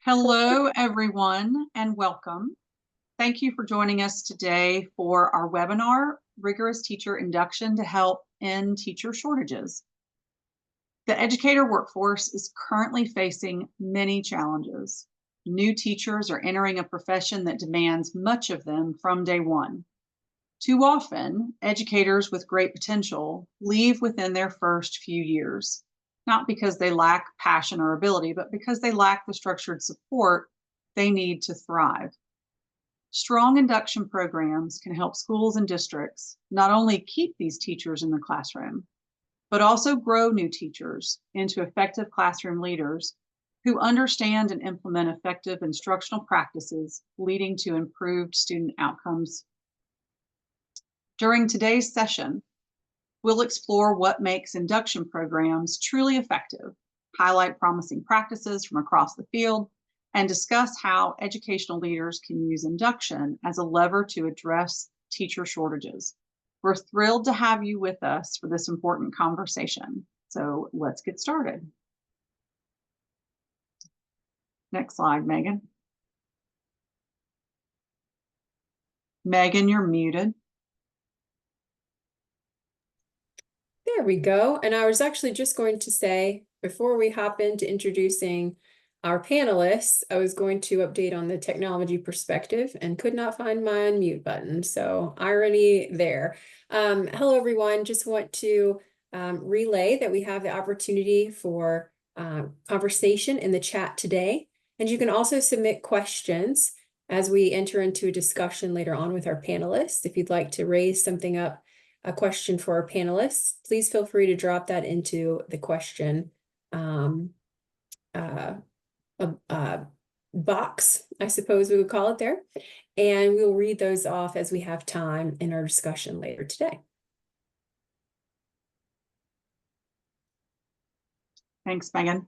Hello, everyone, and welcome. Thank you for joining us today for our webinar, Rigorous Teacher Induction to Help End Teacher Shortages. The educator workforce is currently facing many challenges. New teachers are entering a profession that demands much of them from day one. Too often, educators with great potential leave within their first few years, not because they lack passion or ability, but because they lack the structured support they need to thrive. Strong induction programs can help schools and districts not only keep these teachers in the classroom, but also grow new teachers into effective classroom leaders who understand and implement effective instructional practices leading to improved student outcomes. During today's session, we'll explore what makes induction programs truly effective, highlight promising practices from across the field, and discuss how educational leaders can use induction as a lever to address teacher shortages. We're thrilled to have you with us for this important conversation. So let's get started. Next slide, Megan. Megan, you're muted. There we go. And I was actually just going to say, before we hop into introducing our panelists, I was going to update on the technology perspective and could not find my unmute button. So irony there. Hello, everyone. Just want to relay that we have the opportunity for conversation in the chat today. And you can also submit questions as we enter into a discussion later on with our panelists. If you'd like to raise something up, a question for our panelists, please feel free to drop that into the question box, I suppose we would call it there. And we'll read those off as we have time in our discussion later today. Thanks, Megan.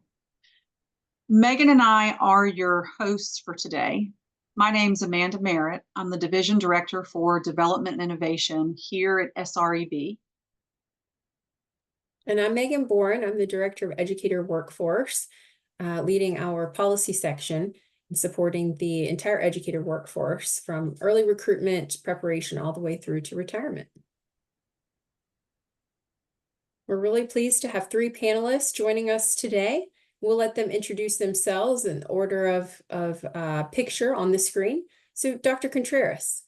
Megan and I are your hosts for today. My name's Amanda Merritt. I'm the Division Director for Development and Innovation here at SREB. And I'm Megan Bourne. I'm the Director of Educator Workforce, leading our policy section and supporting the entire educator workforce from early recruitment preparation all the way through to retirement. We're really pleased to have three panelists joining us today. We'll let them introduce themselves in order of picture on the screen. So Dr. Contreras.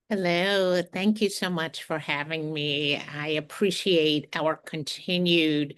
Hello, thank you so much for having me. I appreciate our continued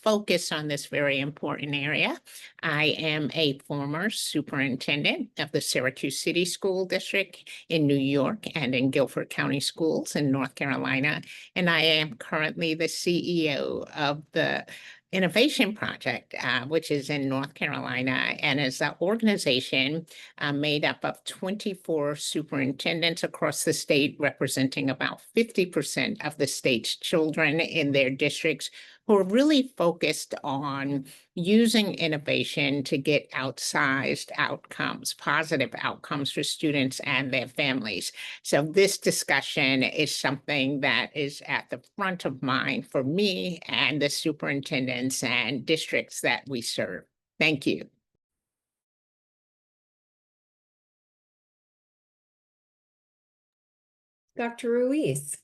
focus on this very important area. I am a former superintendent of the Syracuse City School District in New York and in Guilford County Schools in North Carolina, and I am currently the CEO of the Innovation Project, which is in North Carolina, and is an organization made up of 24 superintendents across the state, representing about 50% of the state's children in their districts, who are really focused on using innovation to get outsized outcomes, positive outcomes for students and their families. So this discussion is something that is at the front of mind for me and the superintendents and districts that we serve. Thank you. Dr. Ruiz.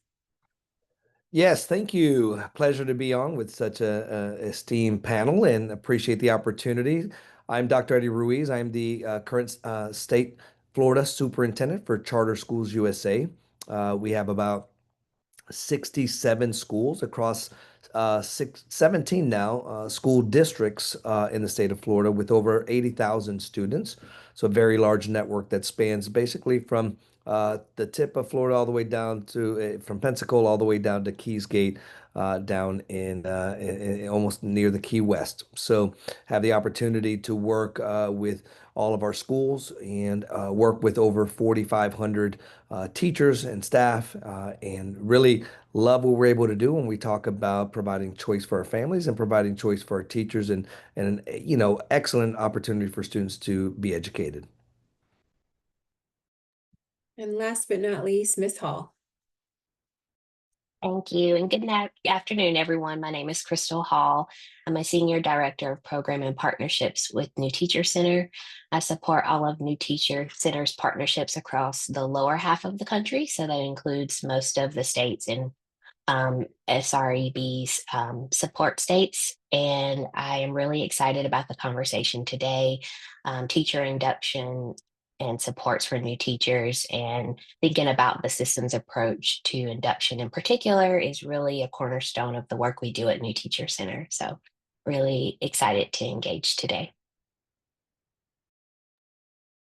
Yes, thank you. Pleasure to be on with such a esteemed panel and appreciate the opportunity. I'm Dr. Ed.D. Ruiz. I'm the current state Florida superintendent for Charter Schools USA. We have about 67 schools across 17 now school districts in the state of Florida with over 80,000 students. So a very large network that spans basically from the tip of Florida all the way down to from Pensacola all the way down to Keys Gate, down in almost near the Key West. So have the opportunity to work with all of our schools and work with over 4,500 teachers and staff, and really love what we're able to do when we talk about providing choice for our families and providing choice for our teachers, and an excellent opportunity for students to be educated. And last but not least, Ms. Hall. Thank you, and afternoon, everyone. My name is Crystal Hall. I'm a Senior Director of Program and Partnerships with New Teacher Center. I support all of New Teacher Center's partnerships across the lower half of the country, so that includes most of the states in SREB's support states. And I am really excited about the conversation today, teacher induction and supports for new teachers, and thinking about the systems approach to induction in particular is really a cornerstone of the work we do at New Teacher Center. So really excited to engage today.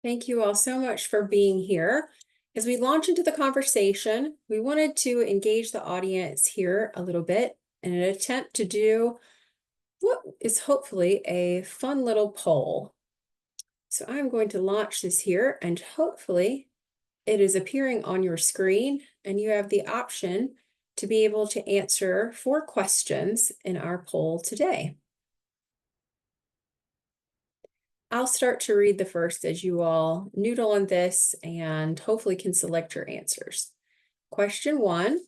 Thank you all so much for being here. As we launch into the conversation, we wanted to engage the audience here a little bit in an attempt to do what is hopefully a fun little poll. So I'm going to launch this here, and hopefully it is appearing on your screen, and you have the option to be able to answer 4 questions in our poll today. I'll start to read the first as you all noodle on this and hopefully can select your answers. Question 1,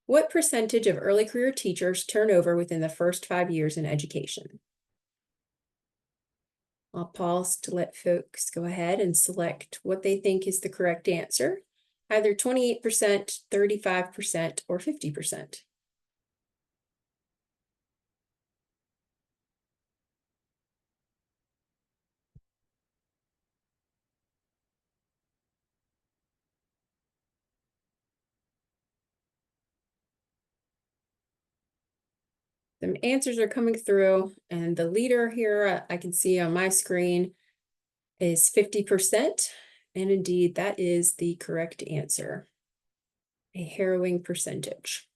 what percentage of early career teachers turn over within the first 5 years in education? I'll pause to let folks go ahead and select what they think is the correct answer, either 28%, 35%, or 50%. The answers are coming through, and the leader here I can see on my screen is 50%, and indeed that is the correct answer, a harrowing percentage.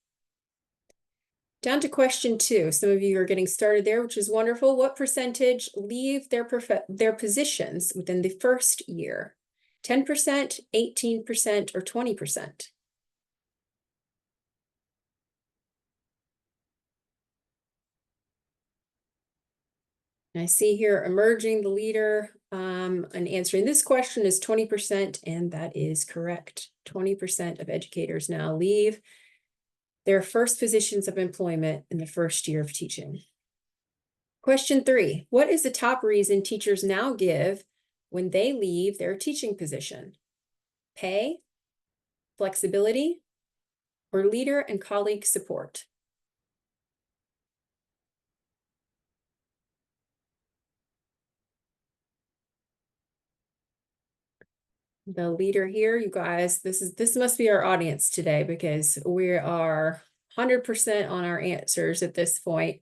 Down to question 2. Some of you are getting started there, which is wonderful. What percentage leave their positions within the first year? 10%, 18%, or 20%? I see here emerging the leader and answering this question is 20%, and that is correct. 20% of educators now leave their first positions of employment in the first year of teaching. Question 3, what is the top reason teachers now give when they leave their teaching position? Pay, flexibility, or leader and colleague support? The leader here, you guys, this must be our audience today, because we are 100% on our answers at this point.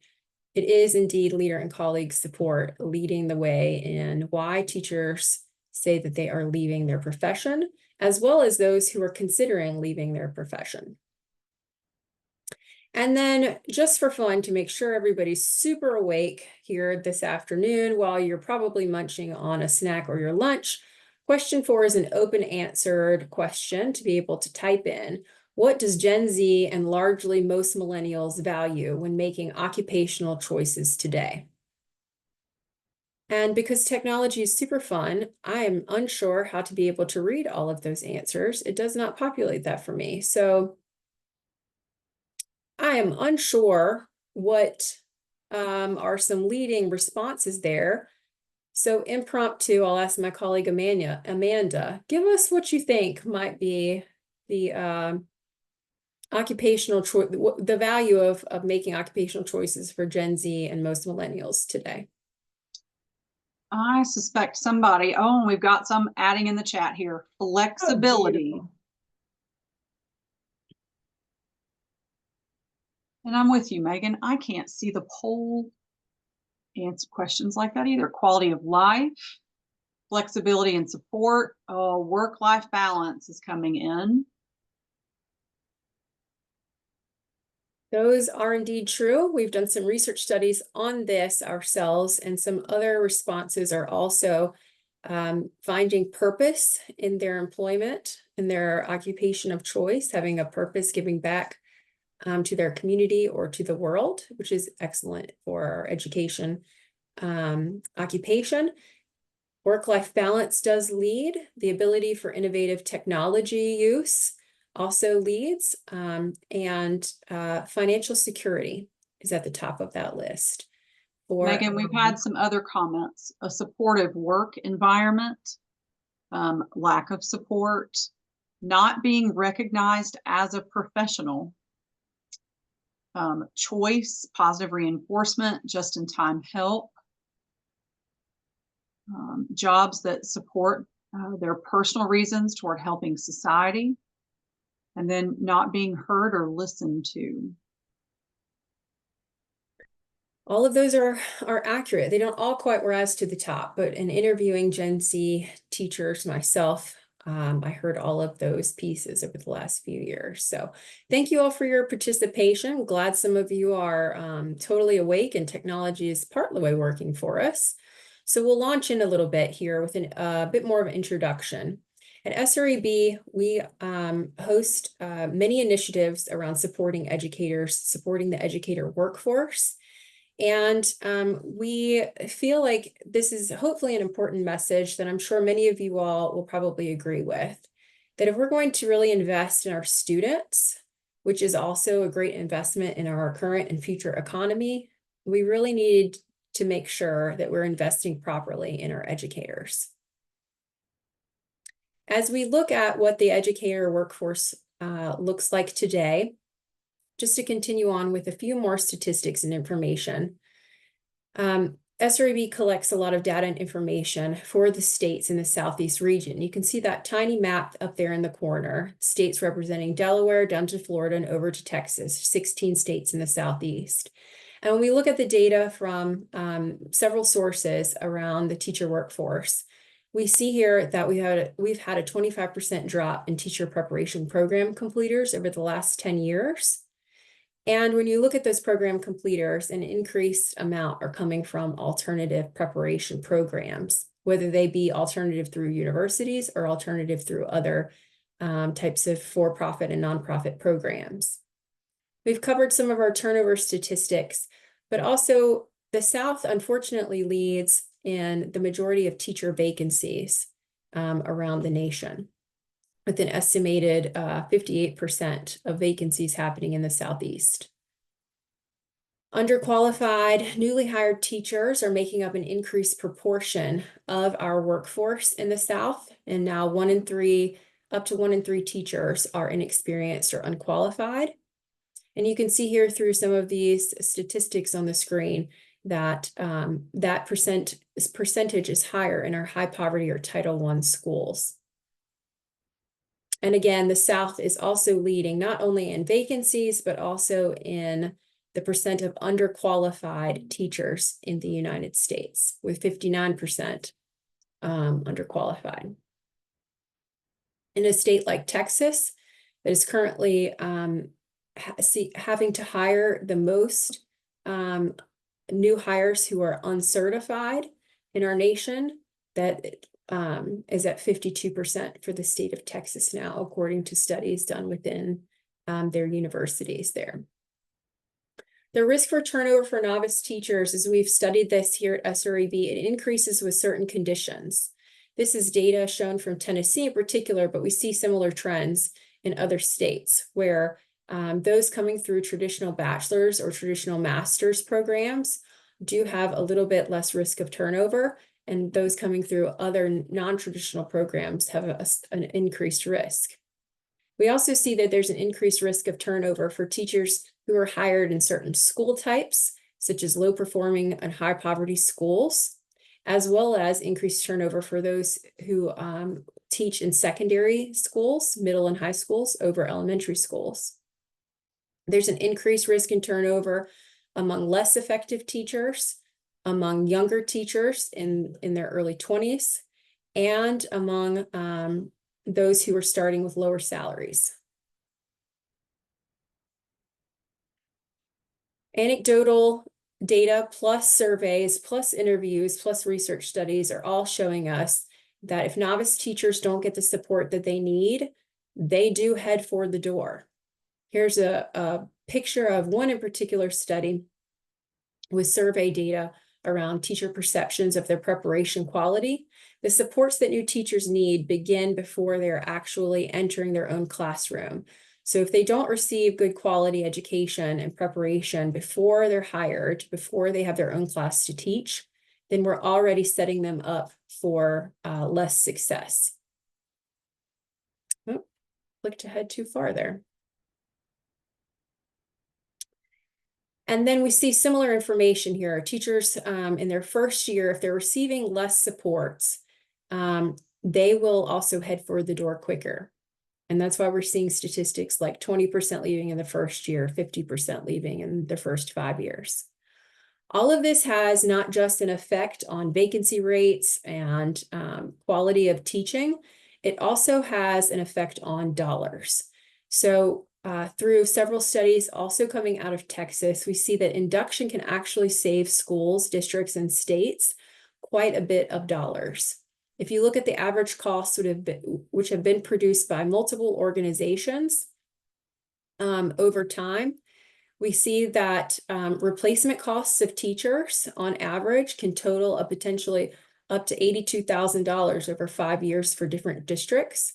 It is indeed leader and colleague support leading the way in why teachers say that they are leaving their profession, as well as those who are considering leaving their profession. And then just for fun, to make sure everybody's super awake here this afternoon while you're probably munching on a snack or your lunch, question 4 is an open-answered question to be able to type in. What does Gen Z and largely most millennials value when making occupational choices today? And because technology is super fun, I am unsure how to be able to read all of those answers. It does not populate that for me. So I am unsure what are some leading responses there. So impromptu, I'll ask my colleague Amanda, give us what you think might be the occupational choice, the value of making occupational choices for Gen Z and most millennials today. I suspect somebody, oh, and we've got some adding in the chat here, flexibility. Oh, and I'm with you, Megan. I can't see the poll answer questions like that either. Quality of life, flexibility and support, work-life balance is coming in. Those are indeed true. We've done some research studies on this ourselves, and some other responses are also finding purpose in their employment, in their occupation of choice, having a purpose, giving back to their community or to the world, which is excellent for our education occupation. Work-life balance does lead, the ability for innovative technology use, also leads, and financial security is at the top of that list. Megan, we've had some other comments: a supportive work environment, lack of support, not being recognized as a professional, choice, positive reinforcement, just-in-time help, jobs that support their personal reasons toward helping society, and then not being heard or listened to. All of those are accurate. They don't all quite rise to the top, but in interviewing Gen Z teachers myself, I heard all of those pieces over the last few years. So thank you all for your participation. I'm glad some of you are totally awake and technology is part of the way working for us. So we'll launch in a little bit here with a bit more of an introduction. At SREB, we host many initiatives around supporting educators, supporting the educator workforce. And we feel like this is hopefully an important message that I'm sure many of you all will probably agree with, that if we're going to really invest in our students, which is also a great investment in our current and future economy, we really need to make sure that we're investing properly in our educators. As we look at what the educator workforce looks like today, just to continue on with a few more statistics and information, SREB collects a lot of data and information for the states in the Southeast region. You can see that tiny map up there in the corner, states representing Delaware down to Florida and over to Texas, 16 states in the Southeast. And when we look at the data from several sources around the teacher workforce, we see here that we've had a 25% drop in teacher preparation program completers over the last 10 years. And when you look at those program completers, an increased amount are coming from alternative preparation programs, whether they be alternative through universities or alternative through other types of for-profit and nonprofit programs. We've covered some of our turnover statistics, but also the South unfortunately leads in the majority of teacher vacancies around the nation, with an estimated 58% of vacancies happening in the Southeast. Underqualified, newly hired teachers are making up an increased proportion of our workforce in the South, and now up to 1 in 3 teachers are inexperienced or unqualified. And you can see here through some of these statistics on the screen that that percentage is higher in our high poverty or Title I schools. And again, the South is also leading not only in vacancies, but also in the percent of underqualified teachers in the United States, with 59% underqualified. In a state like Texas, that is currently having to hire the most new hires who are uncertified in our nation, that is at 52% for the state of Texas now, according to studies done within their universities there. The risk for turnover for novice teachers, as we've studied this here at SREB, it increases with certain conditions. This is data shown from Tennessee in particular, but we see similar trends in other states where those coming through traditional bachelor's or traditional master's programs do have a little bit less risk of turnover, and those coming through other non-traditional programs have an increased risk. We also see that there's an increased risk of turnover for teachers who are hired in certain school types, such as low-performing and high-poverty schools, as well as increased turnover for those who teach in secondary schools, middle and high schools, over elementary schools. There's an increased risk in turnover among less effective teachers, among younger teachers in their early 20s, and among those who are starting with lower salaries. Anecdotal data plus surveys plus interviews plus research studies are all showing us that if novice teachers don't get the support that they need, they do head for the door. Here's a picture of one in particular study with survey data around teacher perceptions of their preparation quality, the supports that new teachers need begin before they're actually entering their own classroom. So if they don't receive good quality education and preparation before they're hired, before they have their own class to teach, then we're already setting them up for less success. Oh, clicked ahead too far there. And then we see similar information here. Teachers in their first year, if they're receiving less supports, they will also head for the door quicker. And that's why we're seeing statistics like 20% leaving in the first year, 50% leaving in the first 5 years. All of this has not just an effect on vacancy rates and quality of teaching, it also has an effect on dollars. So through several studies also coming out of Texas, we see that induction can actually save schools, districts, and states quite a bit of dollars. If you look at the average costs which have been produced by multiple organizations over time, we see that replacement costs of teachers on average can total a potentially up to $82,000 over 5 years for different districts.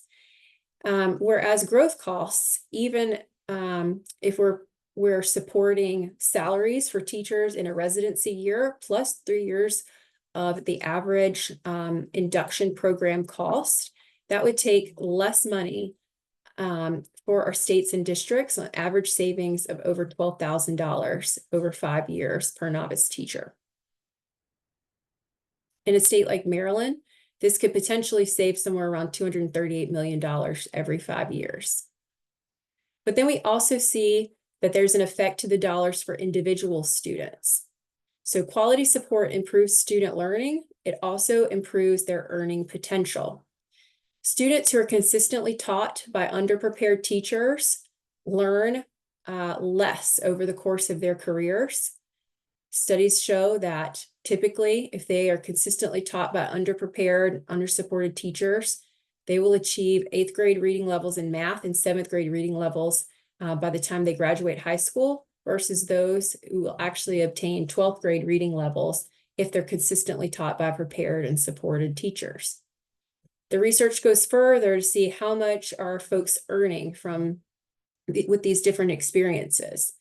Whereas growth costs, even if we're supporting salaries for teachers in a residency year, plus 3 years of the average induction program cost, that would take less money for our states and districts, on average savings of over $12,000 over 5 years per novice teacher. In a state like Maryland, this could potentially save somewhere around $238 million every 5 years. But then we also see that there's an effect to the dollars for individual students. So quality support improves student learning. It also improves their earning potential. Students who are consistently taught by underprepared teachers learn less over the course of their careers. Studies show that typically, if they are consistently taught by underprepared, undersupported teachers, they will achieve 8th grade reading levels in math and 7th grade reading levels by the time they graduate high school, versus those who will actually obtain 12th grade reading levels if they're consistently taught by prepared and supported teachers. The research goes further to see how much are folks earning with these different experiences.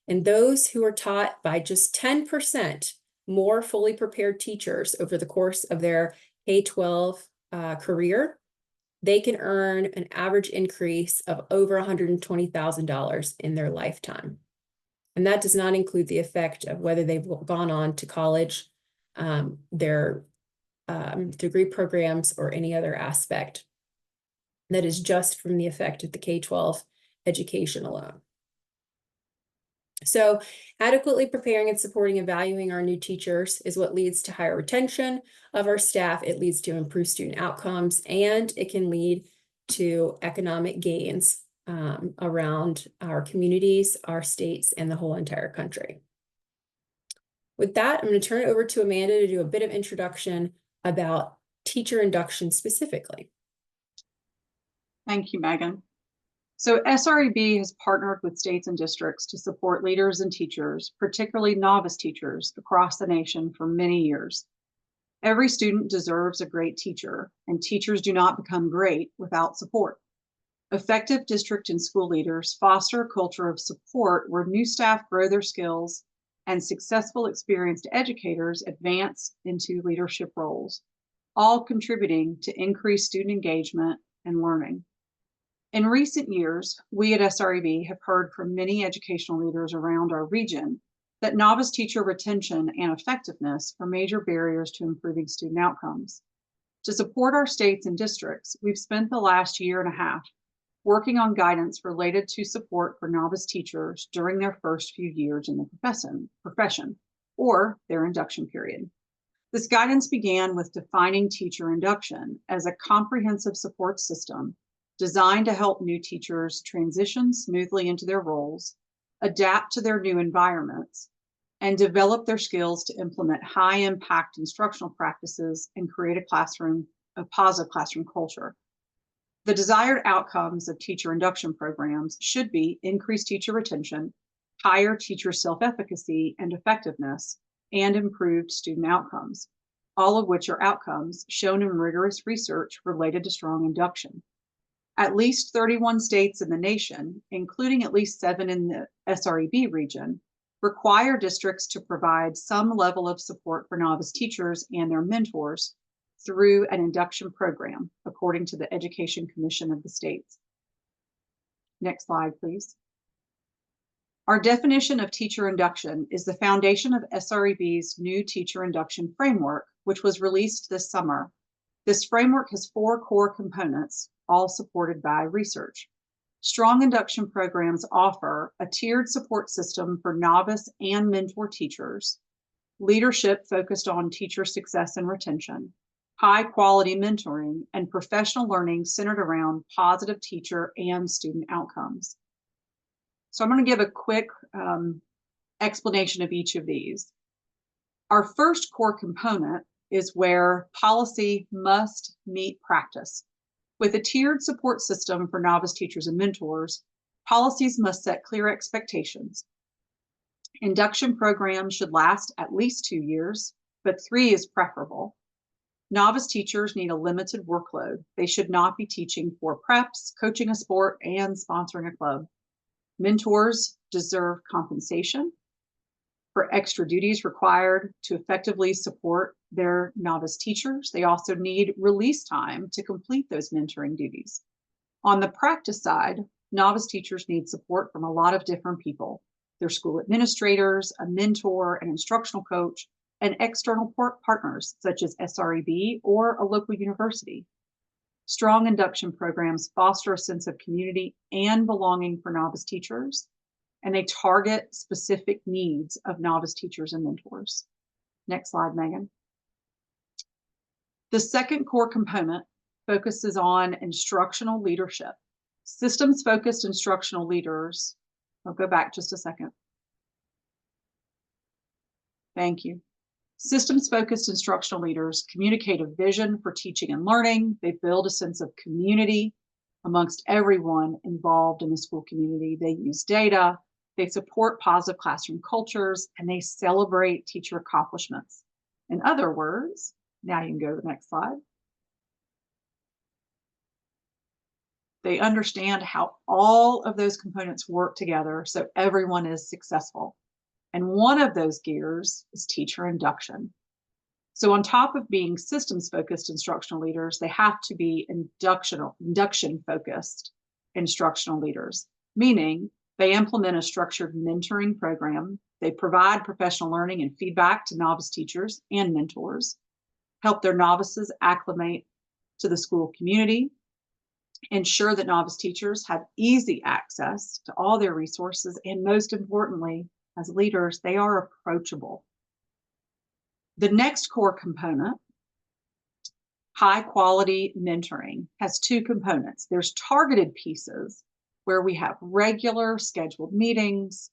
And those who are taught by just 10% more fully prepared teachers over the course of their K-12 career, they can earn an average increase of over $120,000 in their lifetime. And that does not include the effect of whether they've gone on to college, their degree programs, or any other aspect. That is just from the effect of the K-12 education alone. So adequately preparing and supporting and valuing our new teachers is what leads to higher retention of our staff. It leads to improved student outcomes, and it can lead to economic gains around our communities, our states, and the whole entire country. With that, I'm going to turn it over to Amanda to do a bit of introduction about teacher induction specifically. Thank you, Megan. So SREB has partnered with states and districts to support leaders and teachers, particularly novice teachers, across the nation for many years. Every student deserves a great teacher, and teachers do not become great without support. Effective district and school leaders foster a culture of support where new staff grow their skills and successful experienced educators advance into leadership roles, all contributing to increased student engagement and learning. In recent years, we at SREB have heard from many educational leaders around our region that novice teacher retention and effectiveness are major barriers to improving student outcomes. To support our states and districts, we've spent the last year and a half working on guidance related to support for novice teachers during their first few years in the profession or their induction period. This guidance began with defining teacher induction as a comprehensive support system designed to help new teachers transition smoothly into their roles, adapt to their new environments, and develop their skills to implement high-impact instructional practices and create a positive classroom culture. The desired outcomes of teacher induction programs should be increased teacher retention, higher teacher self-efficacy and effectiveness, and improved student outcomes, all of which are outcomes shown in rigorous research related to strong induction. At least 31 states in the nation, including at least 7 in the SREB region, require districts to provide some level of support for novice teachers and their mentors through an induction program, according to the Education Commission of the states. Next slide, please. Our definition of teacher induction is the foundation of SREB's new teacher induction framework, which was released this summer. This framework has 4 core components, all supported by research. Strong induction programs offer a tiered support system for novice and mentor teachers, leadership focused on teacher success and retention, high quality mentoring, and professional learning centered around positive teacher and student outcomes. So I'm going to give a quick explanation of each of these. Our first core component is where policy must meet practice. With a tiered support system for novice teachers and mentors, policies must set clear expectations. Induction programs should last at least 2 years, but 3 is preferable. Novice teachers need a limited workload. They should not be teaching 4 preps, coaching a sport, and sponsoring a club. Mentors deserve compensation for extra duties required to effectively support their novice teachers. They also need release time to complete those mentoring duties. On the practice side, novice teachers need support from a lot of different people. Their school administrators, a mentor, an instructional coach, and external partners such as SREB or a local university. Strong induction programs foster a sense of community and belonging for novice teachers, and they target specific needs of novice teachers and mentors. Next slide, Megan. The second core component focuses on instructional leadership. Systems-focused instructional leaders, I'll go back just a second. Thank you. Systems-focused instructional leaders communicate a vision for teaching and learning. They build a sense of community amongst everyone involved in the school community. They use data, they support positive classroom cultures, and they celebrate teacher accomplishments. In other words, now you can go to the next slide. They understand how all of those components work together so everyone is successful. And one of those gears is teacher induction. So on top of being systems-focused instructional leaders, they have to be induction-focused instructional leaders, meaning they implement a structured mentoring program. They provide professional learning and feedback to novice teachers and mentors, help their novices acclimate to the school community, ensure that novice teachers have easy access to all their resources, and most importantly, as leaders, they are approachable. The next core component, high quality mentoring, has 2 components. There's targeted pieces where we have regular scheduled meetings.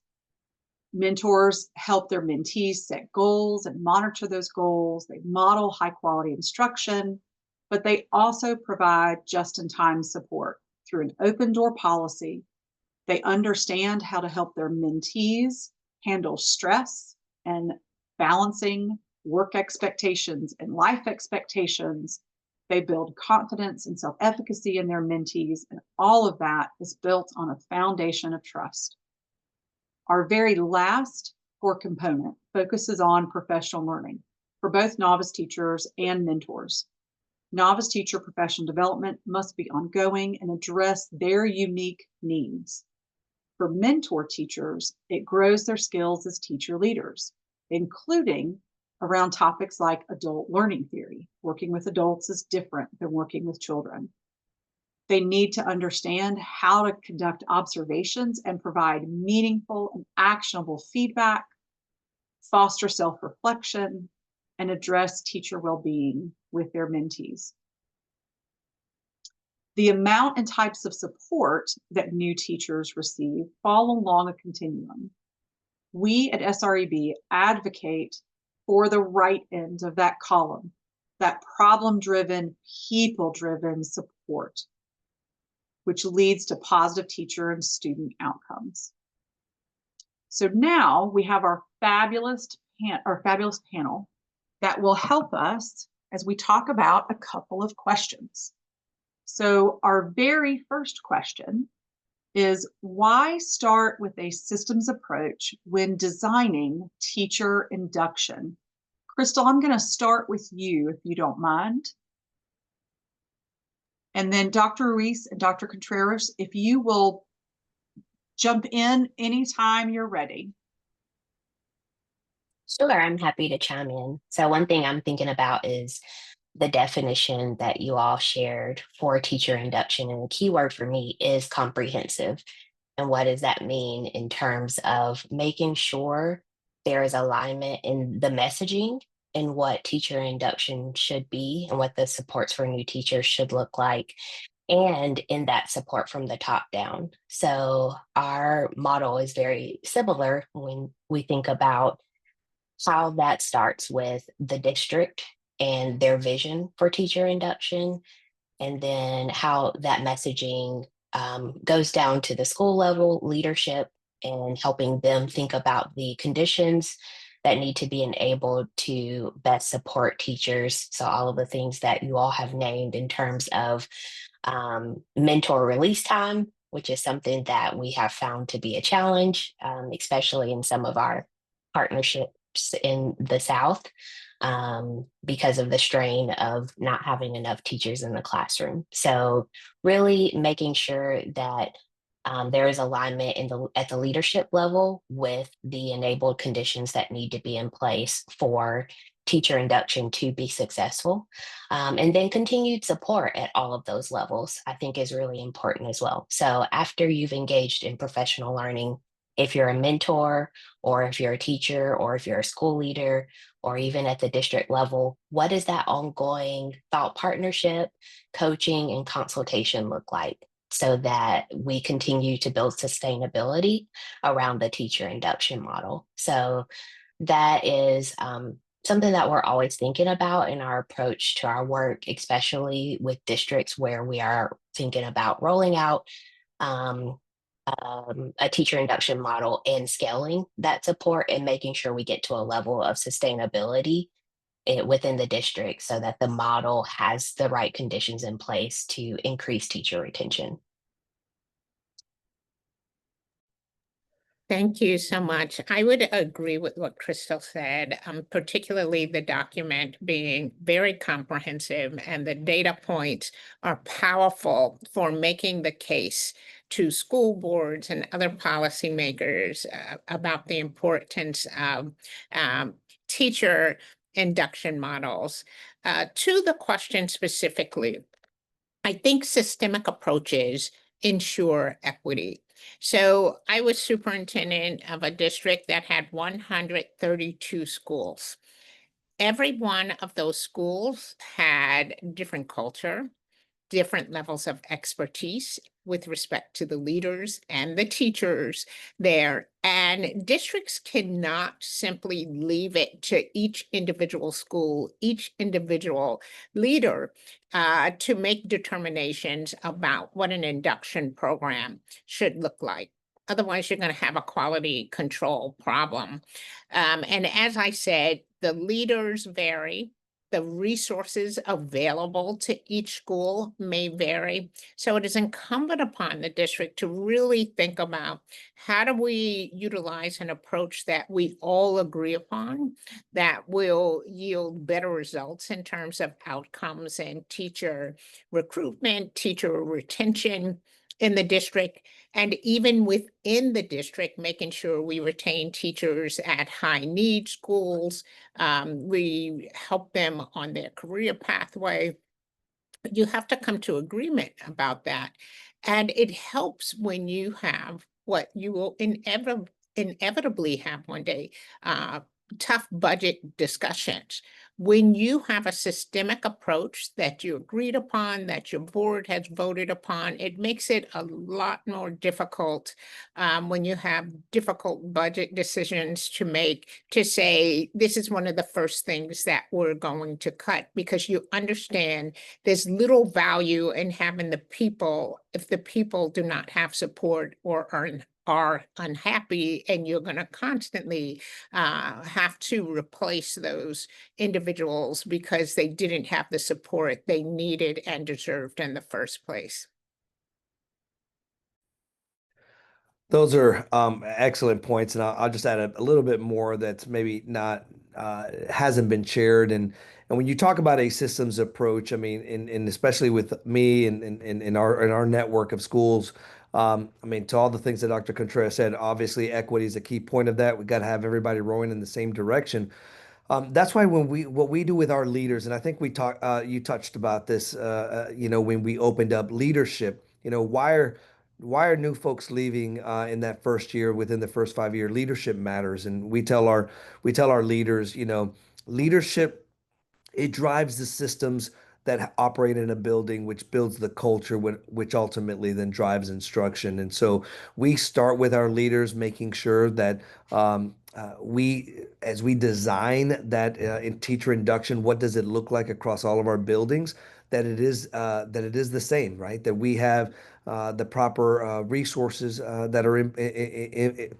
Mentors help their mentees set goals and monitor those goals. They model high quality instruction, but they also provide just-in-time support through an open door policy. They understand how to help their mentees handle stress and balancing work expectations and life expectations. They build confidence and self-efficacy in their mentees, and all of that is built on a foundation of trust. Our very last core component focuses on professional learning for both novice teachers and mentors. Novice teacher professional development must be ongoing and address their unique needs. For mentor teachers, it grows their skills as teacher leaders, including around topics like adult learning theory. Working with adults is different than working with children. They need to understand how to conduct observations and provide meaningful and actionable feedback, foster self-reflection, and address teacher well-being with their mentees. The amount and types of support that new teachers receive fall along a continuum. We at SREB advocate for the right end of that column, that problem-driven, people-driven support, which leads to positive teacher and student outcomes. So now we have our fabulous fabulous panel that will help us as we talk about a couple of questions. So our very first question is, why start with a systems approach when designing teacher induction? Crystal, I'm going to start with you, if you don't mind. And then Dr. Ruiz and Dr. Contreras, if you will jump in anytime you're ready. Sure, I'm happy to chime in. So one thing I'm thinking about is the definition that you all shared for teacher induction. And the key word for me is comprehensive. And what does that mean in terms of making sure there is alignment in the messaging and what teacher induction should be and what the supports for new teachers should look like, and in that support from the top down. So our model is very similar when we think about how that starts with the district and their vision for teacher induction, and then how that messaging goes down to the school level leadership and helping them think about the conditions that need to be enabled to best support teachers. So all of the things that you all have named in terms of mentor release time, which is something that we have found to be a challenge, especially in some of our partnerships in the South, because of the strain of not having enough teachers in the classroom. So really making sure that there is alignment at the leadership level with the enabled conditions that need to be in place for teacher induction to be successful. And then continued support at all of those levels, I think, is really important as well. So after you've engaged in professional learning, if you're a mentor, or if you're a teacher, or if you're a school leader, or even at the district level, what does that ongoing thought partnership, coaching, and consultation look like, so that we continue to build sustainability around the teacher induction model? So that is something that we're always thinking about in our approach to our work, especially with districts where we are thinking about rolling out a teacher induction model and scaling that support and making sure we get to a level of sustainability within the district so that the model has the right conditions in place to increase teacher retention. Thank you so much. I would agree with what Crystal said, particularly the document being very comprehensive, and the data points are powerful for making the case to school boards and other policymakers about the importance of teacher induction models. To the question specifically, I think systemic approaches ensure equity. So I was superintendent of a district that had 132 schools. Every one of those schools had different culture, different levels of expertise with respect to the leaders and the teachers there. And districts cannot simply leave it to each individual school, each individual leader to make determinations about what an induction program should look like. Otherwise, you're going to have a quality control problem. And as I said, the leaders vary. The resources available to each school may vary. So it is incumbent upon the district to really think about, how do we utilize an approach that we all agree upon that will yield better results in terms of outcomes and teacher recruitment, teacher retention in the district, and even within the district, making sure we retain teachers at high need schools. We help them on their career pathway. You have to come to agreement about that. And it helps when you have what you will inevitably have one day, tough budget discussions. When you have a systemic approach that you agreed upon, that your board has voted upon, it makes it a lot more difficult when you have difficult budget decisions to make, to say, this is one of the first things that we're going to cut, because you understand there's little value in having the people if the people do not have support or are unhappy, and you're going to constantly have to replace those individuals because they didn't have the support they needed and deserved in the first place. Those are excellent points, and I'll just add a little bit more that's maybe not hasn't been shared. And when you talk about a systems approach, I mean, and especially with me and in our network of schools, I mean, to all the things that Dr. Contreras said, obviously equity is a key point of that. We got to have everybody rowing in the same direction. That's why what we do with our leaders, and I think you touched about this, when we opened up leadership, why are new folks leaving in that first year within the first 5 year? Leadership matters, and we tell our leaders, leadership, it drives the systems that operate in a building, which builds the culture, which ultimately then drives instruction. And so we start with our leaders, making sure that as we design that in teacher induction, what does it look like across all of our buildings? That it is the same, right? That we have the proper resources that are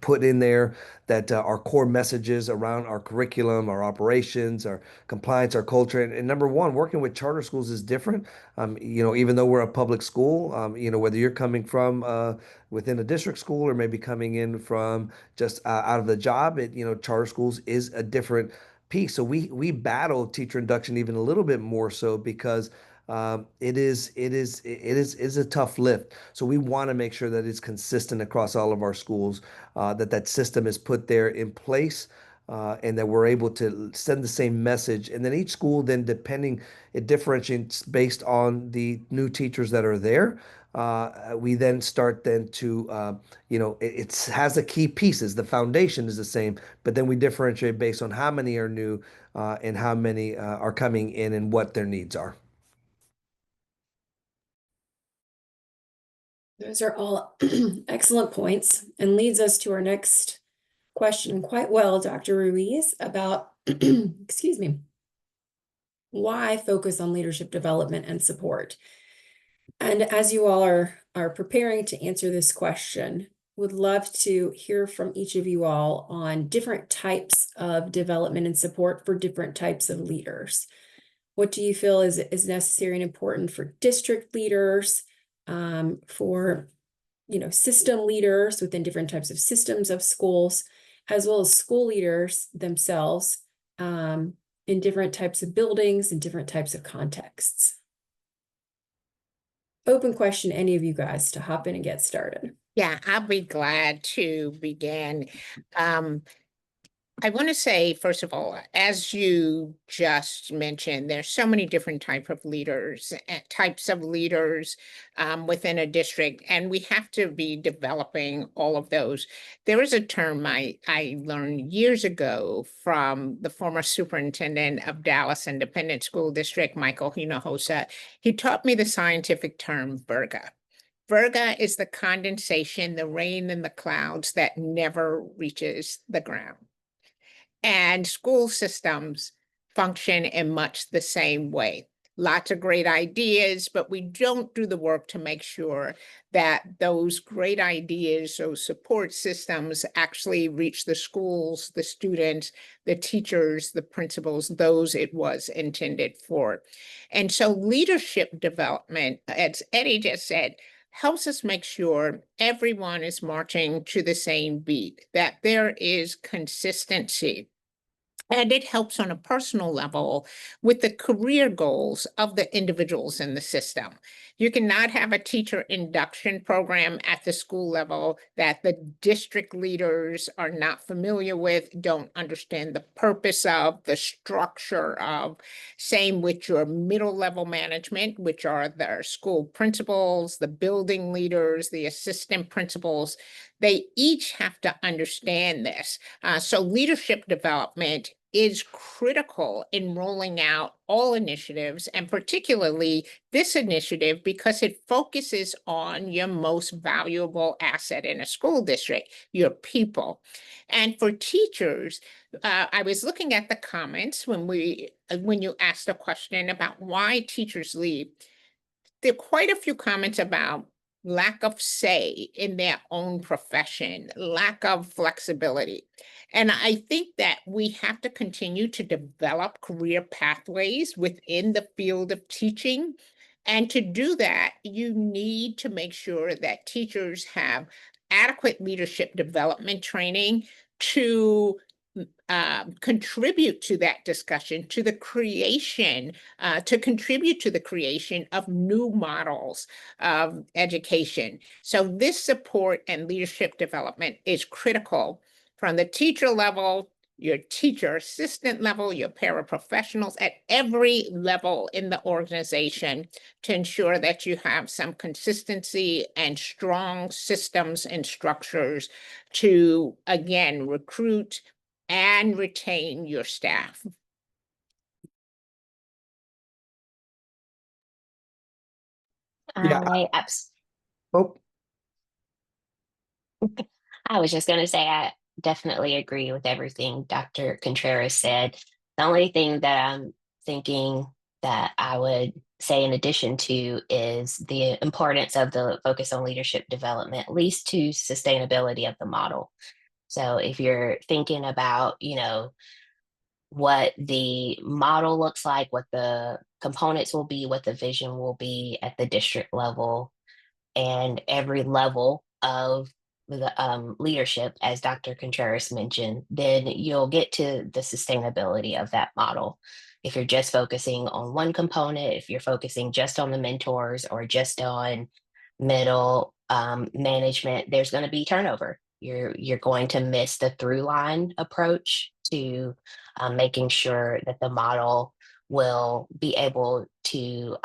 put in there, that our core messages around our curriculum, our operations, our compliance, our culture. And number one, working with charter schools is different. Even though we're a public school, whether you're coming from within a district school or maybe coming in from just out of the job, charter schools is a different piece. So we battle teacher induction even a little bit more so because it is a tough lift. So we want to make sure that it's consistent across all of our schools, that system is put there in place, and that we're able to send the same message. And then each school, then it differentiates based on the new teachers that are there. We then start to it has the key pieces. The foundation is the same, but then we differentiate based on how many are new and how many are coming in and what their needs are. Those are all excellent points and leads us to our next question quite well, Dr. Ruiz, about, excuse me, why focus on leadership development and support? And as you all are preparing to answer this question, would love to hear from each of you all on different types of development and support for different types of leaders. What do you feel is necessary and important for district leaders, for system leaders within different types of systems of schools, as well as school leaders themselves in different types of buildings and different types of contexts? Open question, any of you guys, to hop in and get started. Yeah, I'll be glad to begin. I want to say, first of all, as you just mentioned, there's so many different types of leaders within a district, and we have to be developing all of those. There is a term I learned years ago from the former superintendent of Dallas Independent School District, Michael Hinojosa. He taught me the scientific term Virga. Virga is the condensation, the rain in the clouds that never reaches the ground. And school systems function in much the same way. Lots of great ideas, but we don't do the work to make sure that those great ideas, those support systems actually reach the schools, the students, the teachers, the principals, those it was intended for. And so leadership development, as Eddie just said, helps us make sure everyone is marching to the same beat, that there is consistency. And it helps on a personal level with the career goals of the individuals in the system. You cannot have a teacher induction program at the school level that the district leaders are not familiar with, don't understand the purpose of, the structure of. Same with your middle level management, which are the school principals, the building leaders, the assistant principals. They each have to understand this. So leadership development is critical in rolling out all initiatives, and particularly this initiative, because it focuses on your most valuable asset in a school district, your people. And for teachers, I was looking at the comments when you asked a question about why teachers leave. There are quite a few comments about lack of say in their own profession, lack of flexibility. And I think that we have to continue to develop career pathways within the field of teaching. And to do that, you need to make sure that teachers have adequate leadership development training to contribute to that discussion, to the creation, to contribute to the creation of new models of education. So this support and leadership development is critical from the teacher level, your teacher assistant level, your paraprofessionals at every level in the organization to ensure that you have some consistency and strong systems and structures to, again, recruit and retain your staff. Yeah. Oh, I was just going to say, I definitely agree with everything Dr. Contreras said. The only thing that I'm thinking that I would say in addition to is the importance of the focus on leadership development leads to sustainability of the model. So if you're thinking about, what the model looks like, what the components will be, what the vision will be at the district level, and every level of the leadership, as Dr. Contreras mentioned, then you'll get to the sustainability of that model. If you're just focusing on one component, if you're focusing just on the mentors or just on middle management, there's going to be turnover. You're going to miss the through line approach to making sure that the model will be able to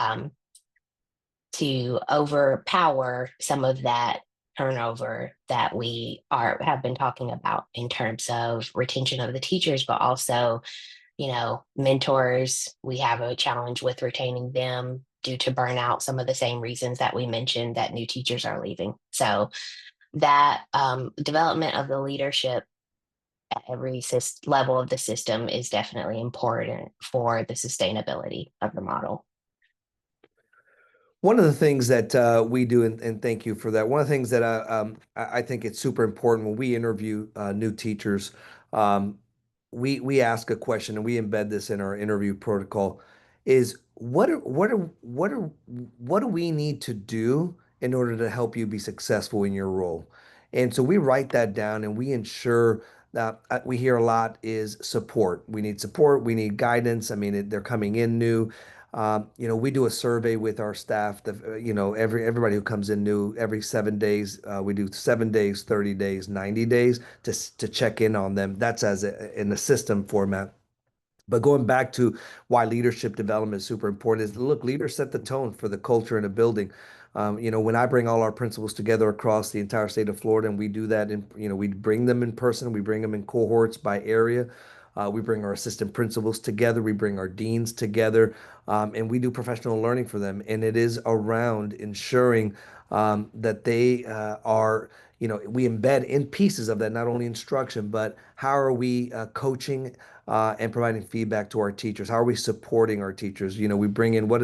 overpower some of that turnover that we have been talking about in terms of retention of the teachers, but also, mentors. We have a challenge with retaining them due to burnout, some of the same reasons that we mentioned that new teachers are leaving. So that development of the leadership at every level of the system is definitely important for the sustainability of the model. one of the things that we do, and thank you for that. One of the things that I think it's super important when we interview new teachers, we ask a question and we embed this in our interview protocol: is what do we need to do in order to help you be successful in your role? And so we write that down and we ensure that we hear a lot is support. We need support. We need guidance. I mean, they're coming in new. We do a survey with our staff. Everybody who comes in new every 7 days. We do 7 days, 30 days, 90 days to check in on them. That's in a system format. But going back to why leadership development is super important is, look, leaders set the tone for the culture in a building. When I bring all our principals together across the entire state of Florida, and we do that we bring them in person, we bring them in cohorts by area. We bring our assistant principals together, we bring our deans together, and we do professional learning for them. And it is around ensuring that they are, we embed in pieces of that, not only instruction, but how are we coaching and providing feedback to our teachers? How are we supporting our teachers? We bring in what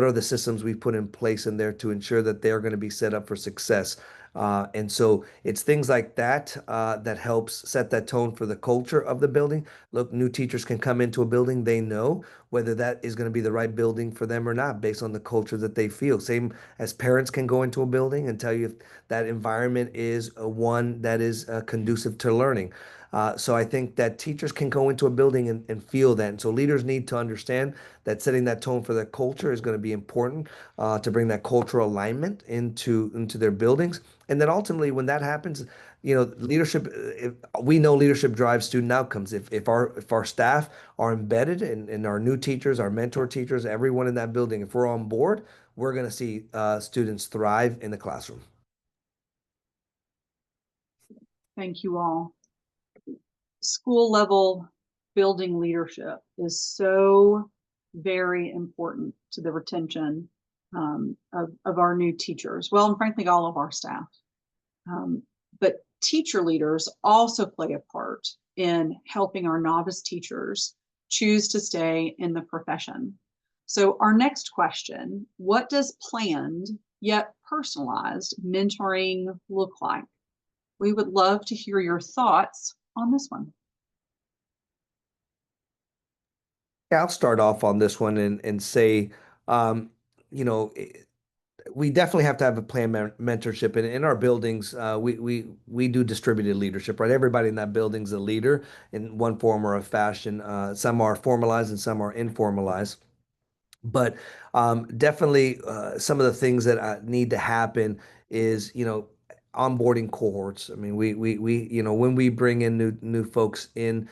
are the systems we put in place in there to ensure that they're going to be set up for success. And so it's things like that that helps set that tone for the culture of the building. Look, new teachers can come into a building, they know whether that is going to be the right building for them or not based on the culture that they feel. Same as parents can go into a building and tell you if that environment is one that is conducive to learning. So I think that teachers can go into a building and feel that. And so leaders need to understand that setting that tone for their culture is going to be important to bring that cultural alignment into their buildings. And then ultimately, when that happens, leadership, we know leadership drives student outcomes. If our staff are embedded and our new teachers, our mentor teachers, everyone in that building, if we're on board, we're going to see students thrive in the classroom. Thank you all. School level building leadership is so very important to the retention of our new teachers, well, and frankly, all of our staff. But teacher leaders also play a part in helping our novice teachers choose to stay in the profession. So our next question: what does planned yet personalized mentoring look like? We would love to hear your thoughts on this one. Yeah, I'll start off on this one and say, um, you know, we definitely have to have a planned mentorship. And in our buildings, we do distributed leadership, right? Everybody in that building's a leader in one form or a fashion. Some are formalized and some are informalized. But definitely, some of the things that need to happen is, onboarding cohorts. I mean, when we bring in new folks in,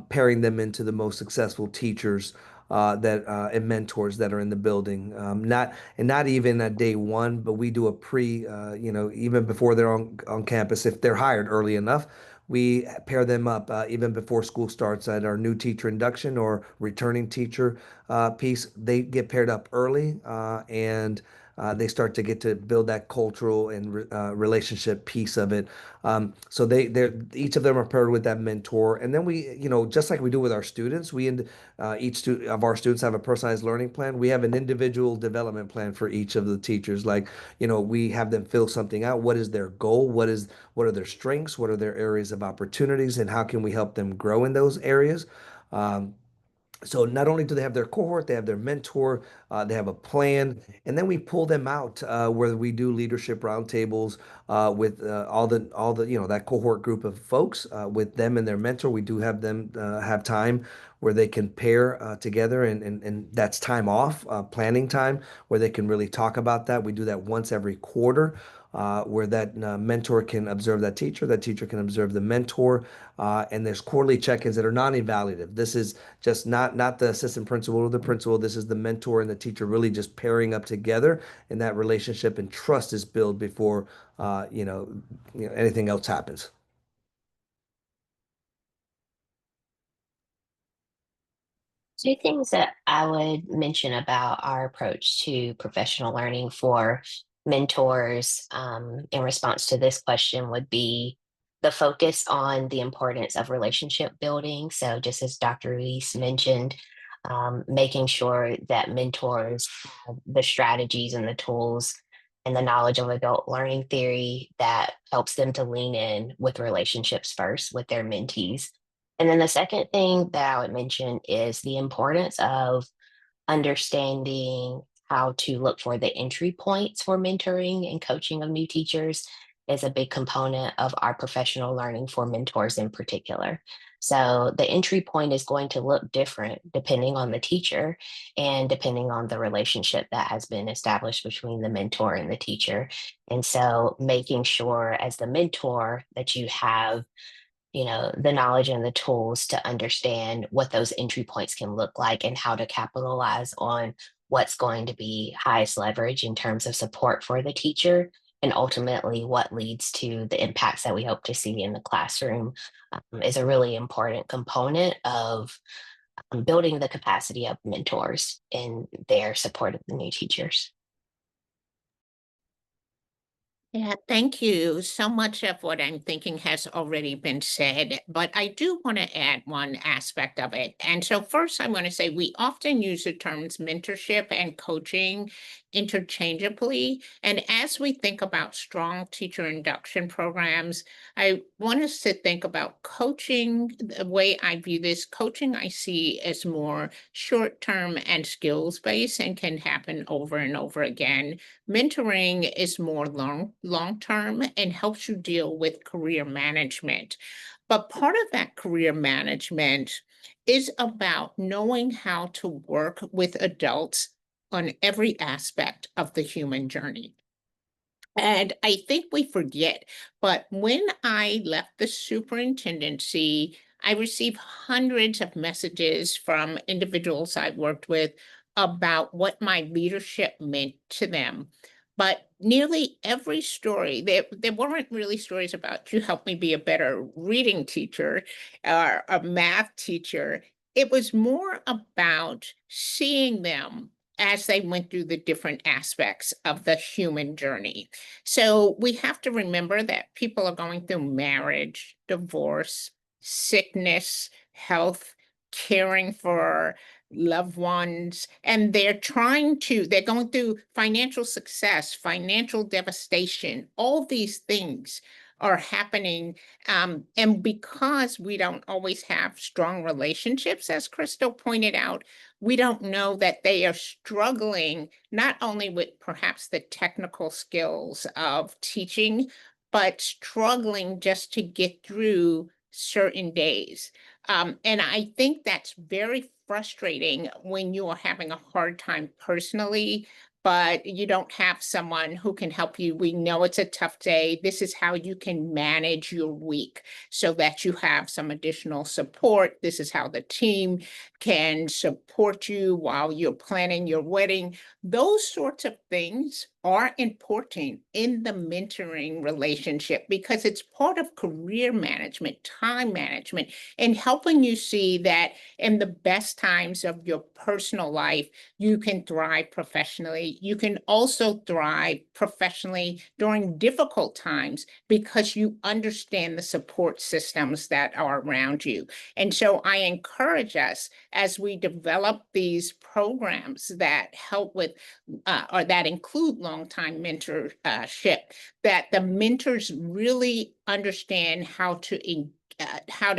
pairing them into the most successful teachers that and mentors that are in the building. Not even at day one, but we do a even before they're on campus, if they're hired early enough. We pair them up even before school starts at our new teacher induction or returning teacher piece. They get paired up early and they start to get to build that cultural and relationship piece of it. So they're each of them are paired with that mentor, and then we, just like we do with our students, each of our students have a personalized learning plan. We have an individual development plan for each of the teachers. Like, we have them fill something out. What is their goal? What are their strengths? What are their areas of opportunities? And how can we help them grow in those areas? So not only do they have their cohort, they have their mentor, they have a plan, and then we pull them out where we do leadership roundtables with all the that cohort group of folks with them and their mentor. We do have them have time where they can pair together, and that's time off, planning time, where they can really talk about that. We do that once every quarter. Where that mentor can observe that teacher can observe the mentor, and there's quarterly check-ins that are non-evaluative. This is just not the assistant principal or the principal. This is the mentor and the teacher really just pairing up together, and that relationship and trust is built before anything else happens. Two things that I would mention about our approach to professional learning for mentors in response to this question would be the focus on the importance of relationship building. So, just as Dr. Ruiz mentioned, making sure that mentors have the strategies and the tools and the knowledge of adult learning theory that helps them to lean in with relationships first with their mentees. And then the second thing that I would mention is the importance of understanding how to look for the entry points for mentoring and coaching of new teachers is a big component of our professional learning for mentors in particular. So the entry point is going to look different depending on the teacher and depending on the relationship that has been established between the mentor and the teacher. And so making sure as the mentor that you have the knowledge and the tools to understand what those entry points can look like and how to capitalize on what's going to be highest leverage in terms of support for the teacher and ultimately what leads to the impacts that we hope to see in the classroom is a really important component of building the capacity of mentors in their support of the new teachers. Yeah, thank you. So much of what I'm thinking has already been said, but I do want to add one aspect of it. And so, first, I'm going to say we often use the terms mentorship and coaching interchangeably. And as we think about strong teacher induction programs, I want us to think about coaching. The way I view this, coaching I see as more short term and skills based and can happen over and over again. Mentoring is more long term and helps you deal with career management. But part of that career management is about knowing how to work with adults on every aspect of the human journey. And I think we forget, but when I left the superintendency, I received hundreds of messages from individuals I worked with about what my leadership meant to them. But nearly every story, there weren't really stories about you helped me be a better reading teacher or a math teacher. It was more about seeing them as they went through the different aspects of the human journey. So we have to remember that people are going through marriage, divorce, sickness, health, caring for loved ones, and they're going through financial success, financial devastation. All these things are happening. And because we don't always have strong relationships, as Crystal pointed out, we don't know that they are struggling not only with perhaps the technical skills of teaching, but struggling just to get through certain days. And I think that's very frustrating when you are having a hard time personally, but you don't have someone who can help you. We know it's a tough day. This is how you can manage your week so that you have some additional support. This is how the team can support you while you're planning your wedding. Those sorts of things are important in the mentoring relationship because it's part of career management, time management, and helping you see that in the best times of your personal life, you can thrive professionally. You can also thrive professionally during difficult times because you understand the support systems that are around you. And so I encourage us as we develop these programs that help with or that include long-time mentorship, that the mentors really understand how to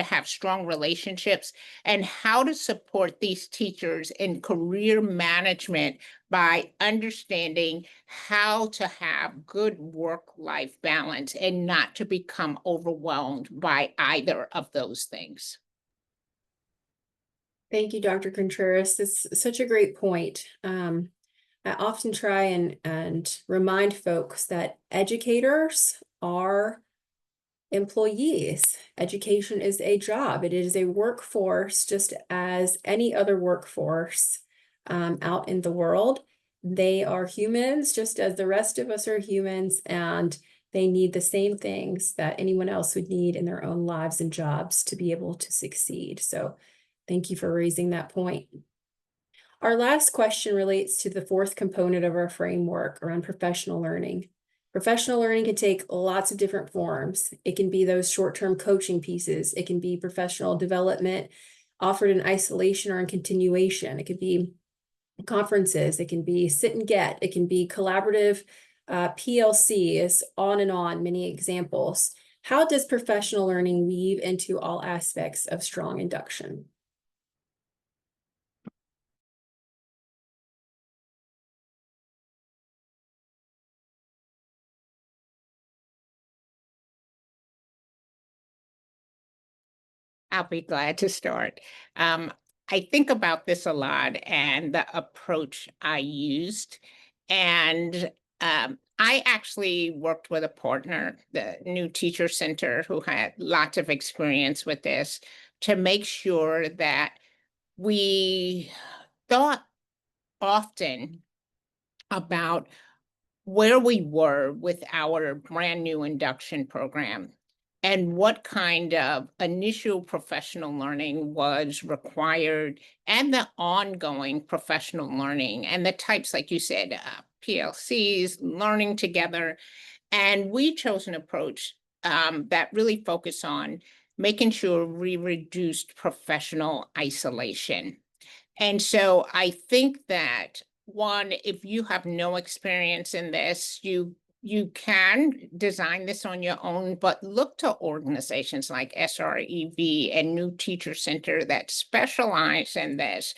have strong relationships and how to support these teachers in career management by understanding how to have good work-life balance and not to become overwhelmed by either of those things. Thank you, Dr. Contreras. This is such a great point. I often try and remind folks that educators are employees. Education is a job. It is a workforce just as any other workforce out in the world. They are humans just as the rest of us are humans, and they need the same things that anyone else would need in their own lives and jobs to be able to succeed. So thank you for raising that point. Our last question relates to the fourth component of our framework around professional learning. Professional learning can take lots of different forms. It can be those short-term coaching pieces. It can be professional development offered in isolation or in continuation. It could be conferences. It can be sit and get. It can be collaborative PLCs, on and on, many examples. How does professional learning weave into all aspects of strong induction? I'll be glad to start. I think about this a lot and the approach I used. And I actually worked with a partner, the New Teacher Center, who had lots of experience with this, to make sure that we thought often about where we were with our brand new induction program and what kind of initial professional learning was required and the ongoing professional learning and the types, like you said, PLCs, learning together. And we chose an approach that really focused on making sure we reduced professional isolation. And so I think that one, if you have no experience in this, you can design this on your own, but look to organizations like SREB and New Teacher Center that specialize in this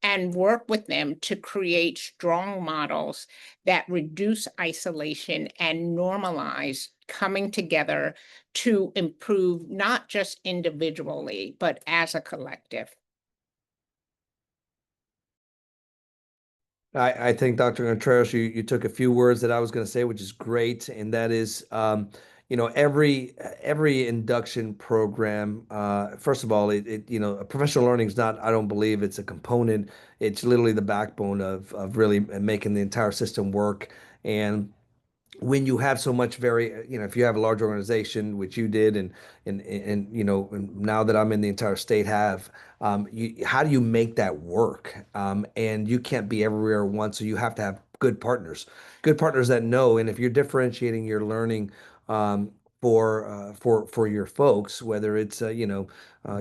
and work with them to create strong models that reduce isolation and normalize coming together to improve not just individually, but as a collective. I think, Dr. Contreras, you took a few words that I was going to say, which is great, and that is, every induction program. First of all, professional learning is not. I don't believe it's a component. It's literally the backbone of really making the entire system work. And when you have so much if you have a large organization, which you did, and now that I'm in the entire state how do you make that work? And you can't be everywhere at once, so you have to have good partners that know. And if you're differentiating your learning, for your folks, whether it's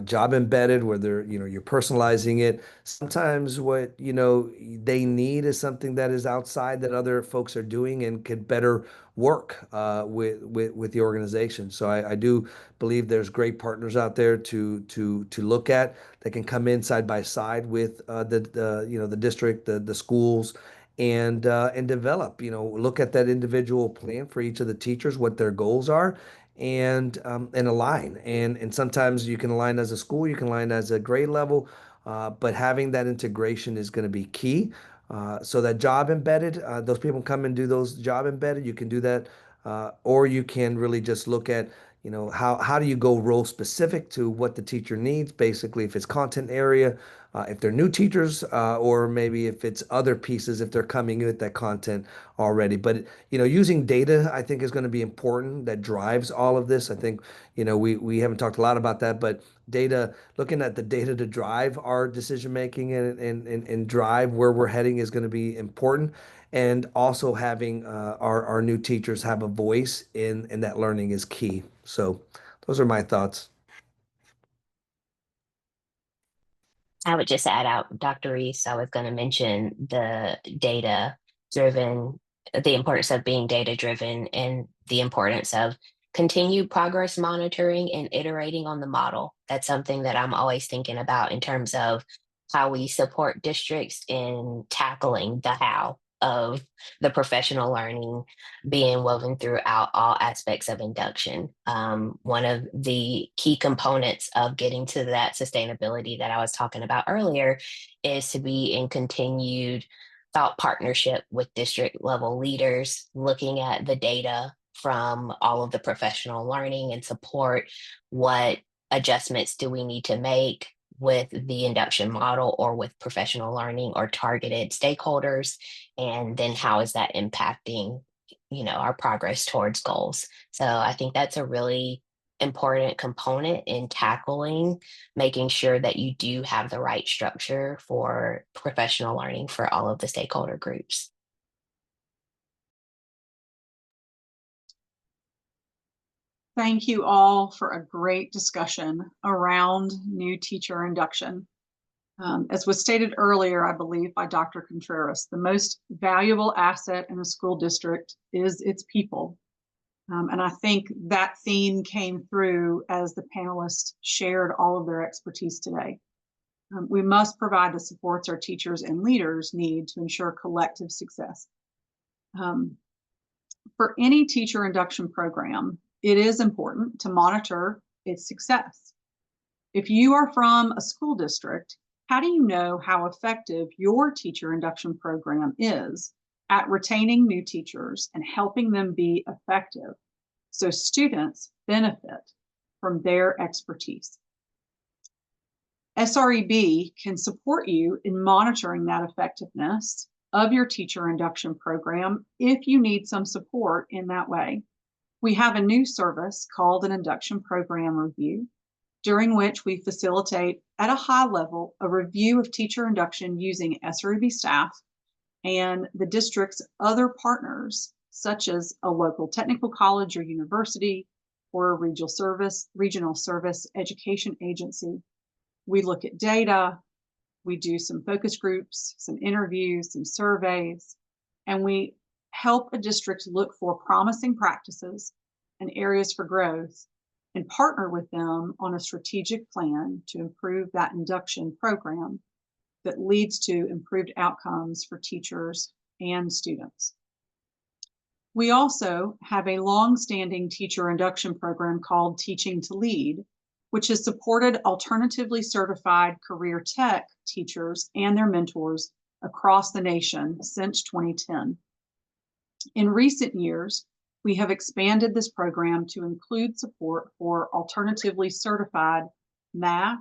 job embedded, whether you're personalizing it. Sometimes what they need is something that is outside that other folks are doing and could better work with the organization. So I do believe there's great partners out there to look at that can come in side by side with the district, the schools, and develop, look at that individual plan for each of the teachers, what their goals are, and align. And sometimes you can align as a school, you can align as a grade level, but having that integration is going to be key. So that job embedded, those people come and do those job embedded. You can do that, or you can really just look at how do you go role specific to what the teacher needs, basically if it's content area, if they're new teachers, or maybe if it's other pieces, if they're coming in with that content already. But using data, I think, is going to be important. That drives all of this. I think we haven't talked a lot about that, but data, looking at the data to drive our decision making and drive where we're heading is going to be important. And also having our new teachers have a voice in that learning is key. So those are my thoughts. I would just add out, Dr. Reese, I was going to mention the data driven, the importance of being data driven and the importance of continued progress monitoring and iterating on the model. That's something that I'm always thinking about in terms of how we support districts in tackling the how of the professional learning being woven throughout all aspects of induction. One of the key components of getting to that sustainability that I was talking about earlier is to be in continued thought partnership with district level leaders, looking at the data from all of the professional learning and support. What adjustments do we need to make with the induction model or with professional learning or targeted stakeholders? And then how is that impacting our progress towards goals? So I think that's a really important component in tackling, making sure that you do have the right structure for professional learning for all of the stakeholder groups. Thank you all for a great discussion around new teacher induction. As was stated earlier, I believe, by Dr. Contreras, the most valuable asset in a school district is its people. And I think that theme came through as the panelists shared all of their expertise today. We must provide the supports our teachers and leaders need to ensure collective success. For any teacher induction program, it is important to monitor its success. If you are from a school district, how do you know how effective your teacher induction program is at retaining new teachers and helping them be effective so students benefit from their expertise? SREB can support you in monitoring that effectiveness of your teacher induction program if you need some support in that way. We have a new service called an induction program review, during which we facilitate at a high level a review of teacher induction using SREB staff and the district's other partners, such as a local technical college or university or a regional service education agency. We look at data, we do some focus groups, some interviews, some surveys, and we help a district look for promising practices and areas for growth and partner with them on a strategic plan to improve that induction program that leads to improved outcomes for teachers and students. We also have a long-standing teacher induction program called Teaching to Lead, which has supported alternatively certified career tech teachers and their mentors across the nation since 2010. In recent years, we have expanded this program to include support for alternatively certified math,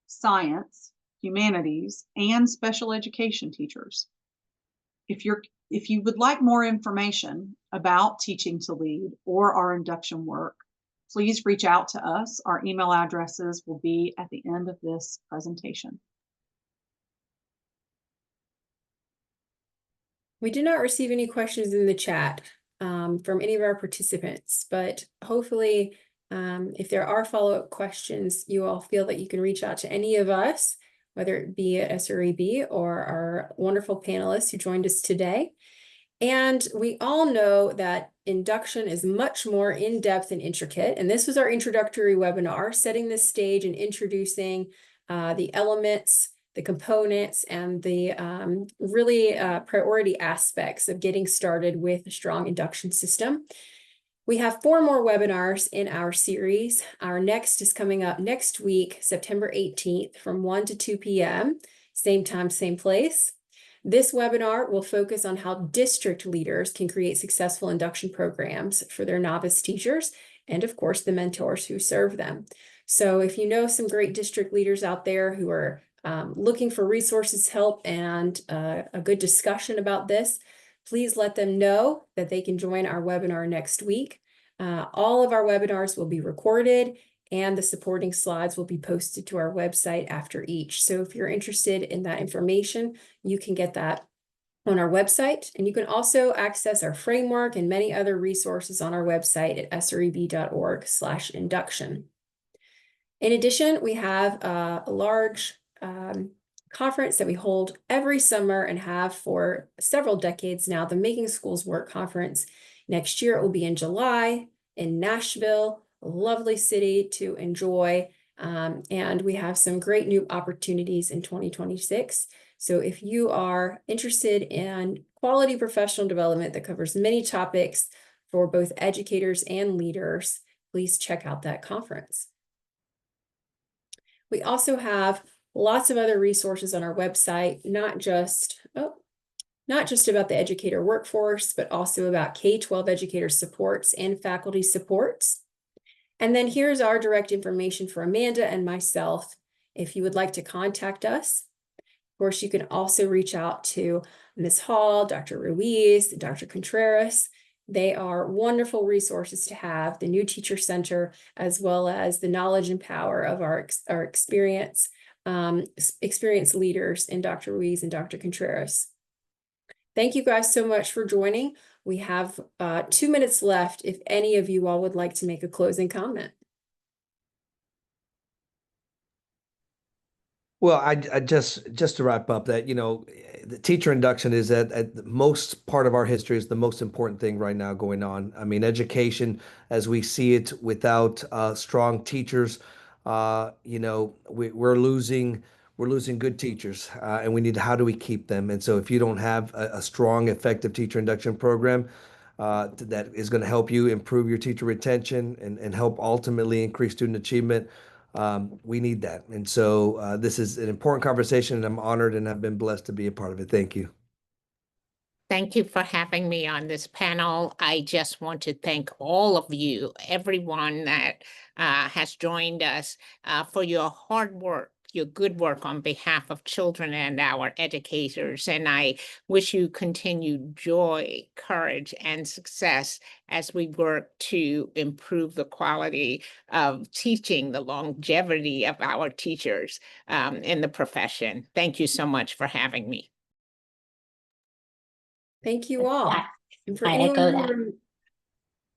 science, humanities, and special education teachers. If you would like more information about Teaching to Lead or our induction work, please reach out to us. Our email addresses will be at the end of this presentation. We did not receive any questions in the chat. from any of our participants, but hopefully if there are follow-up questions, you all feel that you can reach out to any of us, whether it be at SREB or our wonderful panelists who joined us today. And we all know that induction is much more in-depth and intricate. And this was our introductory webinar, setting the stage and introducing the elements, the components, and the really priority aspects of getting started with a strong induction system. We have 4 more webinars in our series. Our next is coming up next week, September 18th from 1 to 2 p.m., same time, same place. This webinar will focus on how district leaders can create successful induction programs for their novice teachers and, of course, the mentors who serve them. So if you know some great district leaders out there who are looking for resources, help, and a good discussion about this, please let them know that they can join our webinar next week. All of our webinars will be recorded and the supporting slides will be posted to our website after each. So if you're interested in that information, you can get that on our website. And you can also access our framework and many other resources on our website at sreb.org/induction. In addition, we have a large conference that we hold every summer and have for several decades now, the Making Schools Work Conference. Next year, it will be in July in Nashville, a lovely city to enjoy. And we have some great new opportunities in 2026. So if you are interested in quality professional development that covers many topics for both educators and leaders, please check out that conference. We also have lots of other resources on our website, not just about the educator workforce, but also about K-12 educator supports and faculty supports. And then here's our direct information for Amanda and myself if you would like to contact us. Of course, you can also reach out to Ms. Hall, Dr. Ruiz, Dr. Contreras. They are wonderful resources to have, the New Teacher Center, as well as the knowledge and power of our experienced leaders in Dr. Ruiz and Dr. Contreras. Thank you guys so much for joining. We have 2 minutes left if any of you all would like to make a closing comment. Well, I just to wrap up that, the teacher induction is at the most part of our history is the most important thing right now going on. I mean, education as we see it without strong teachers, we're losing good teachers, and we need, how do we keep them? And so if you don't have a strong, effective teacher induction program that is going to help you improve your teacher retention and help ultimately increase student achievement, we need that. And so this is an important conversation, and I'm honored and I've been blessed to be a part of it. Thank you. Thank you for having me on this panel. I just want to thank all of you, everyone that has joined us, for your hard work, your good work on behalf of children and our educators. And I wish you continued joy, courage, and success as we work to improve the quality of teaching, the longevity of our teachers in the profession. Thank you so much for having me. Thank you all. And for I anyone echo that.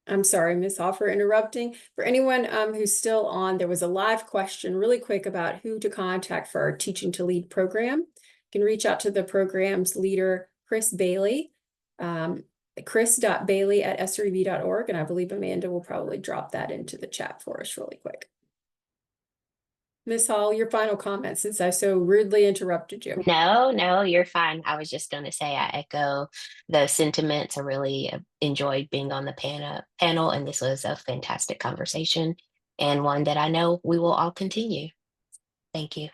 I'm sorry, Ms. Hall, for interrupting. For anyone who's still on, there was a live question really quick about who to contact for our Teaching to Lead program. You can reach out to the program's leader, Chris Bailey, chris.bailey@sreb.org. And I believe Amanda will probably drop that into the chat for us really quick. Ms. Hall, your final comment, since I so rudely interrupted you. No, you're fine. I was just going to say I echo those sentiments. I really enjoyed being on the panel, and this was a fantastic conversation and one that I know we will all continue. Thank you.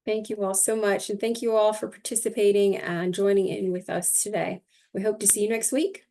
Thank you all so much. And thank you all for participating and joining in with us today. We hope to see you next week.